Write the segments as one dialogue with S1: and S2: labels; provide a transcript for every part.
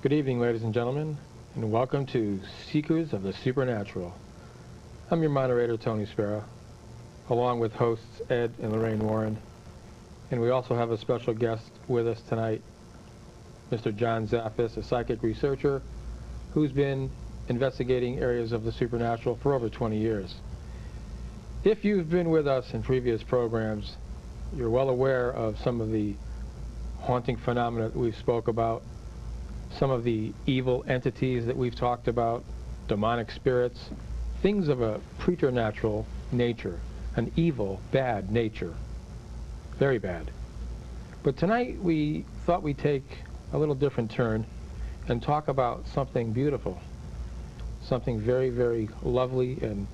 S1: Good evening, ladies and gentlemen, and welcome to Seekers of the Supernatural. I'm your moderator, Tony Sparrow, along with hosts Ed and Lorraine Warren, and we also have a special guest with us tonight, Mr. John Zaffis, a psychic researcher who's been investigating areas of the supernatural for over 20 years. If you've been with us in previous programs, you're well aware of some of the haunting phenomena that we've spoke about, some of the evil entities that we've talked about, demonic spirits, things of a preternatural nature, an evil, bad nature, very bad. But tonight we thought we'd take a little different turn and talk about something beautiful, something very, very lovely, and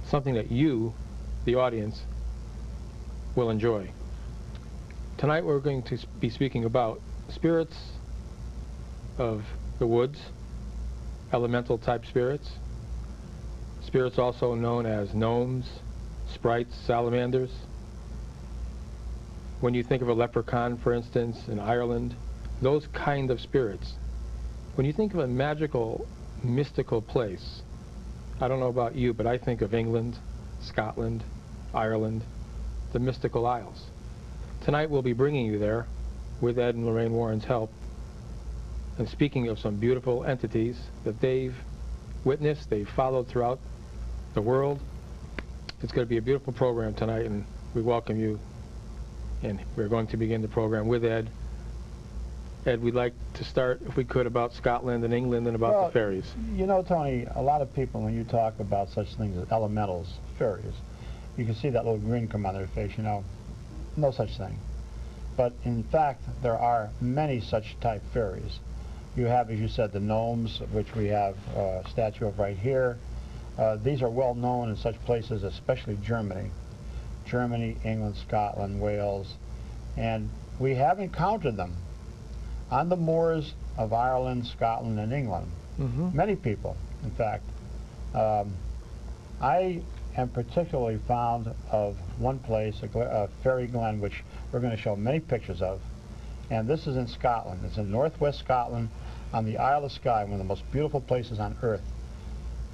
S1: something that you, the audience, will enjoy. Tonight we're going to be speaking about spirits of the woods, elemental type spirits, spirits also known as gnomes, sprites, salamanders. When you think of a leprechaun, for instance, in Ireland, those kind of spirits. When you think of a magical, mystical place, I don't know about you, but I think of England, Scotland, Ireland, the mystical Isles. Tonight we'll be bringing you there with Ed and Lorraine Warren's help, and speaking of some beautiful entities that they've witnessed, they've followed throughout the world. It's going to be a beautiful program tonight, and we welcome you. And we're going to begin the program with Ed. Ed, we'd like to start, if we could, about Scotland and England and about the fairies.
S2: You know, Tony, a lot of people, when you talk about such things as elementals, fairies, you can see that little grin come on their face, you know, no such thing. But in fact, there are many such type fairies. You have, as you said, the gnomes, which we have a statue of right here. These are well known in such places, especially Germany. Germany, England, Scotland, Wales. And we have encountered them on the moors of Ireland, Scotland, and England. Many people, in fact. I am particularly fond of one place, a fairy glen, which we're going to show many pictures of. And this is in Scotland. It's in northwest Scotland on the Isle of Skye, one of the most beautiful places on earth.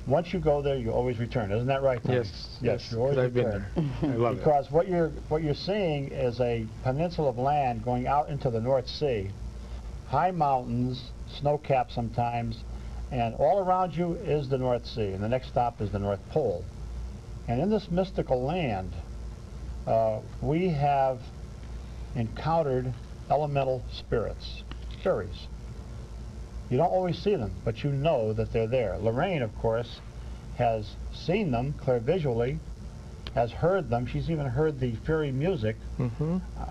S2: Once you go there, you always return. Isn't that right, Tony?
S1: Yes,
S2: you always
S1: I've
S2: return.
S1: been there. I love
S2: because what you're seeing is a peninsula of land going out into the North Sea. High mountains, snow-capped sometimes, and all around you is the North Sea, and the next stop is the North Pole. And in this mystical land, we have encountered elemental spirits, fairies. You don't always see them, but you know that they're there. Lorraine, of course, has seen them clairvisually, has heard them. She's even heard the fairy music,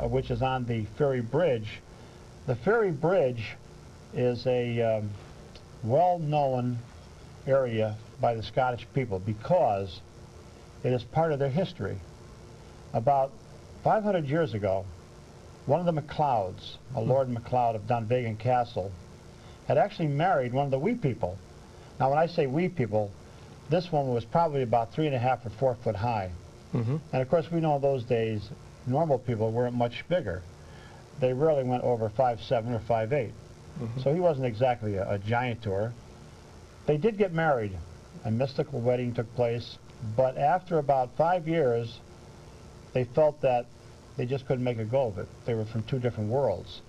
S2: which is on the fairy bridge. The fairy bridge is a well-known area by the Scottish people because it is part of their history. About 500 years ago, one of the MacLeods, a Lord MacLeod of Dunvegan Castle, had actually married one of the wee people. Now when I say wee people, this woman was probably about 3.5 or 4 foot high. And of course we know in those days normal people weren't much bigger. They rarely went over 5'7" or 5'8". So he wasn't exactly a giant to her. They did get married. A mystical wedding took place, but after about 5 years they felt that they just couldn't make a go of it. They were from two different worlds.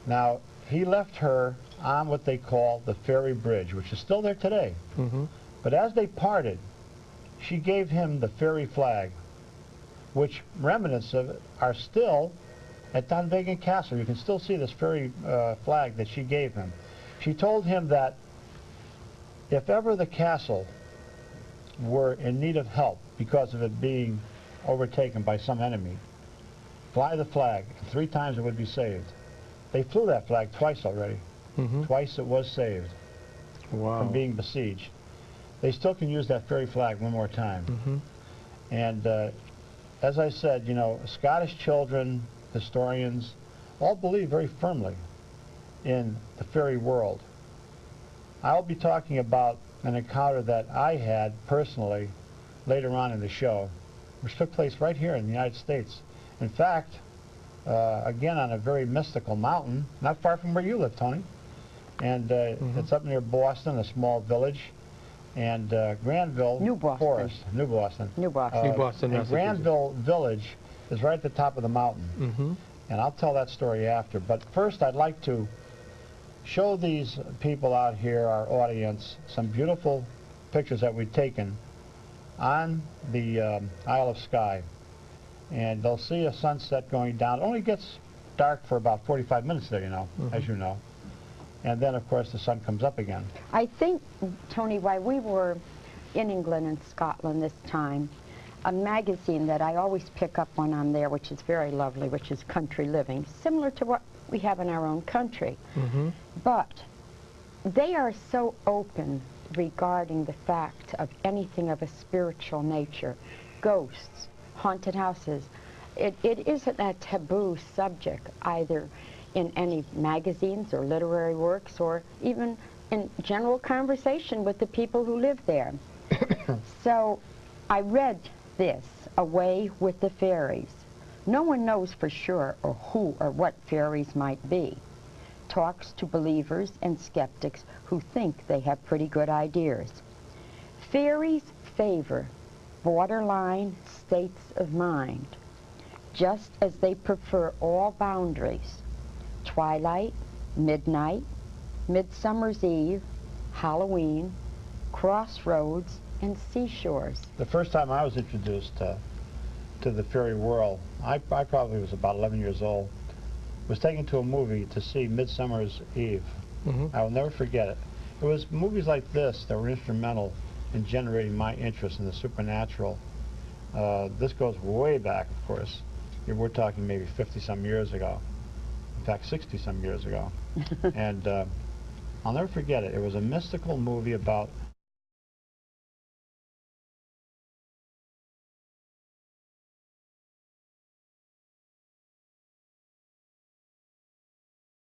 S2: Now he left her on what they call the fairy bridge, which is still there today. But as they parted, she gave him the fairy flag, which remnants of it are still at Dunvegan Castle. You can still see this fairy flag that she gave him. She told him that if ever the castle were in need of help because of it being overtaken by some enemy, fly the flag, and 3 times it would be saved. They flew that flag twice already. Twice it was saved from being besieged. They still can use that fairy flag one more time. And as I said, you know, Scottish children, historians, all believe very firmly in the fairy world. I'll be talking about an encounter that I had personally later on in the show, which took place right here in the United States. In fact, again on a very mystical mountain, not far from where you live, Tony. And it's up near Boston, a small village. And Granville
S3: New Boston.
S2: Forest, New Boston.
S3: New Boston.
S1: New Boston,
S2: And
S1: Massachusetts.
S2: Granville Village is right at the top of the mountain.
S1: Mm-hmm.
S2: And I'll tell that story after. But first I'd like to show these people out here, our audience, some beautiful pictures that we've taken on the Isle of Skye. And they'll see a sunset going down. It only gets dark for about 45 minutes there, you know, as you know. And then, of course, the sun comes up again.
S3: I think, Tony, while we were in England and Scotland this time, a magazine that I always pick up on there, which is very lovely, which is Country Living, similar to what we have in our own country. But they are so open regarding the fact of anything of a spiritual nature, ghosts, haunted houses. It isn't a taboo subject either in any magazines or literary works or even in general conversation with the people who live there. So I read this, Away with the Fairies. No one knows for sure or who or what fairies might be. Talks to believers and skeptics who think they have pretty good ideas. Fairies favor borderline states of mind, just as they prefer all boundaries. Twilight, midnight, Midsummer's Eve, Halloween, crossroads, and seashores.
S2: The first time I was introduced to the fairy world, I probably was about 11 years old, was taken to a movie to see Midsummer's Eve. I will never forget it. It was movies like this that were instrumental in generating my interest in the supernatural. This goes way back, of course. We're talking maybe 50-some years ago. In fact, 60-some years ago. And I'll never forget it. It was a mystical movie about